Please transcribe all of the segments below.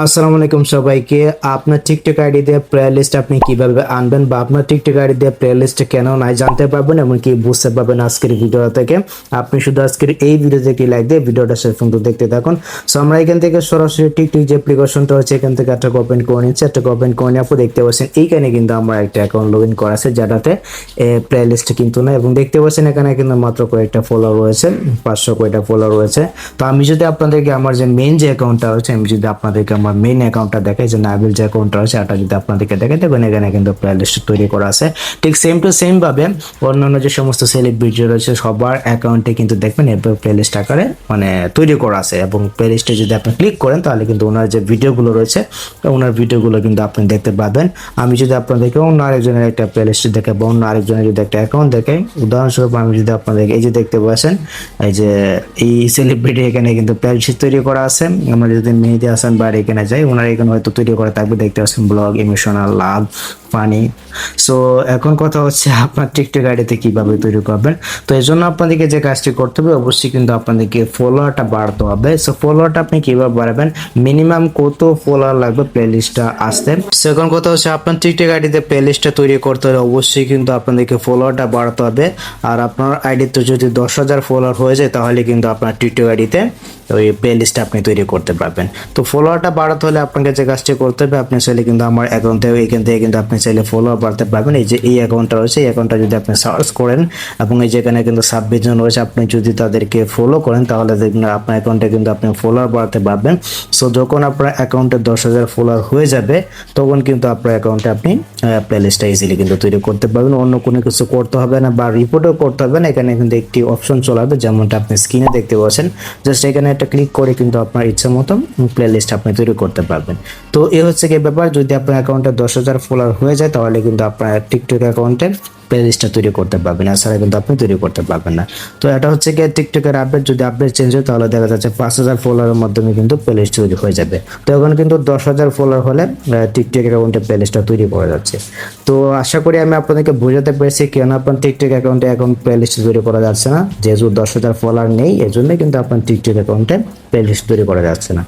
আসসালামু আলাইকুম সবাইকে। আপনার টিকটক আইডি দিয়ে প্লেয়ার লিস্ট আপনি কিভাবে আনবেন বা আপনার টিকটক আইডি দিয়ে প্লেয়ার লিস্ট কেন নাই জানতে পারবেন এবং কি বুঝতে পারবেন আজকের ভিডিও থেকে। আপনি শুধু আজকের এই ভিডিও থেকে লাইক দিয়ে ভিডিওটা শেষ পর্যন্ত দেখতে থাকুন। সো আমরা এখান থেকে সরাসরি টিকটক যে অ্যাপ্লিকেশনটা হচ্ছে এখান থেকে একটা ওপেন করে নিচ্ছি। একটা ওপেন করে নেওয়ার পর দেখতে পাচ্ছেন এইখানে কিন্তু আমার একটা অ্যাকাউন্ট লগ ইন করা আছে যেটাতে প্লেয়ার লিস্ট কিন্তু না, এবং দেখতে পাচ্ছেন এখানে কিন্তু মাত্র কয়েকটা ফলোয়ার রয়েছে, 500 কয়েকটা ফলোয়ার রয়েছে। তো আমি যদি আপনাদেরকে আমার যে মেইন যে অ্যাকাউন্টটা রয়েছে, আমি যদি আপনাদেরকে আমার মেইন অ্যাকাউন্টটা দেখাই, যে নাবিল যে অ্যাকাউন্টটা রয়েছে এটা যদি আপনাদেরকে দেখাই, দেখবেন এখানে কিন্তু প্লেয়ার লিস্ট তৈরি করা আছে। ঠিক সেম টু সেম ভাবে অন্যান্য যে সমস্ত সেলিব্রিটি রয়েছে সবার অ্যাকাউন্টে কিন্তু দেখবেন এরপর প্লে লিস্ট আকারে তৈরি করা আছে, এবং প্লে লিস্টে যদি আপনি ক্লিক করেন তাহলে কিন্তু ওনার যে ভিডিওগুলো রয়েছে ওনার ভিডিওগুলো কিন্তু আপনি দেখতে পাবেন। আমি যদি আপনাদেরকে অন্য আরেকজনের একটা প্লে লিস্ট দেখে বা অন্য আরেকজনের যদি একটা অ্যাকাউন্ট দেখাই, উদাহরণস্বরূপ আমি যদি আপনাদেরকে এই যে দেখতে পাচ্ছেন এই যে এই সেলিব্রিটি এখানে কিন্তু প্লে লিস্ট তৈরি করা আছে। আমরা যদি মেহেদী হাসান বা এখানে যাই, ওনার এখানে হয়তো তৈরি করা থাকবে, দেখতে পাচ্ছেন ব্লগ, ইমোশনাল, লাভ, ফানি। সো এখন কথা হচ্ছে আপনার টিকটক আইডিতে কিভাবে তৈরি করবেন। তো এই জন্য আপনাদেরকে যে কাজটি করতে হবে, অবশ্যই কিন্তু আপনাদেরকে ফলোয়ারটা বাড়াতে হবে। সো ফলোয়ারটা আপনি কিভাবে বাড়াবেন, মিনিমাম কত ফলোয়ার লাগবে প্লে লিস্টটা আসতে। সো এখন কথা হচ্ছে আপনার টিকটক আইডিতে প্লে লিস্টটা তৈরি করতে হলে অবশ্যই কিন্তু আপনাদেরকে ফলোয়ারটা বাড়াতে হবে। আর আপনার আইডিতে যদি 10,000 ফলোয়ার হয়ে যায় তাহলে কিন্তু আপনার টিকটক আইডিতে ওই প্লে লিস্টটা আপনি তৈরি করতে পারবেন। তো ফলোয়ারটা বাড়াতে হলে আপনাকে যে কাজটি করতে হবে, আপনি চাইলে কিন্তু আমার অ্যাকাউন্ট থেকে এখান থেকে কিন্তু আপনি চাইলে ফলোয়ার বাড়াতে পারবেন। এই যে এই অ্যাকাউন্টটা রয়েছে, এই অ্যাকাউন্টটা যদি আপনি সার্চ করেন এবং এই যেখানে কিন্তু 26 জন রয়েছে, আপনি যদি তাদেরকে ফলো করেন তাহলে দেখবেন আপনার অ্যাকাউন্টে কিন্তু আপনি ফলোয়ার বাড়াতে পারবেন। সো যখন আপনার অ্যাকাউন্টে 10,000 ফলোয়ার হয়ে যাবে তখন কিন্তু আপনার অ্যাকাউন্টে আপনি প্লে লিস্টটা ইজিলি কিন্তু তৈরি করতে পারবেন। অন্য কোনো কিছু করতে হবে না বা রিপোর্টও করতে হবে না। এখানে কিন্তু একটি অপশন চলে আসবে যেমনটা আপনি স্ক্রিনে দেখতে পাচ্ছেন। জাস্ট এখানে একটা ক্লিক করে কিন্তু আপনার ইচ্ছা মতো প্লে লিস্ট আপনি তৈরি করতে পারবেন। তো এই হচ্ছে কি ব্যাপার, যদি আপনার অ্যাকাউন্টে 10,000 ফলোয়ার হয়ে যায় তাহলে কিন্তু আপনার টিকটক অ্যাকাউন্টে প্লে লিস্টটা তৈরি করতে পারবেন, এছাড়া কিন্তু আপনি তৈরি করতে পারবেন না। তো এটা হচ্ছে কি টিকটকের আপডেট, যদি আপডেট চেঞ্জ হয় তাহলে দেখা যাচ্ছে 5,000 ফলোয়ারের মাধ্যমে কিন্তু প্লে লিস্ট তৈরি হয়ে যাবে। তো এখন কিন্তু 10,000 ফলোয়ার হলে টিকটক অ্যাকাউন্টে প্লে লিস্টটা তৈরি করা যাচ্ছে। তো আশা করি আমি আপনাদেরকে বোঝাতে পেরেছি কেন আপনার টিকটক অ্যাকাউন্টে এখন প্লে লিস্ট তৈরি করা যাচ্ছে না। যেহেতু 10,000 ফলোয়ার নেই এই জন্য কিন্তু আপনার টিকটক অ্যাকাউন্টে প্লে লিস্ট তৈরি করা যাচ্ছে না।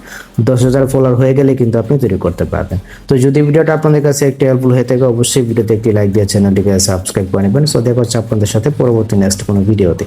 10,000 ফলোয়ার হয়ে গেলে কিন্তু আপনি তৈরি করতে পারবেন। তো যদি ভিডিওটা আপনাদের কাছে একটু হেল্পফুল হয়ে থাকে অবশ্যই ভিডিওতে একটি লাইক দিয়ে চ্যানেলটিকে সাবস্ক্রাইব করে নেবেন। সো দেখা হচ্ছে আপনাদের সাথে পরবর্তী নেক্সট কোনো ভিডিওতে।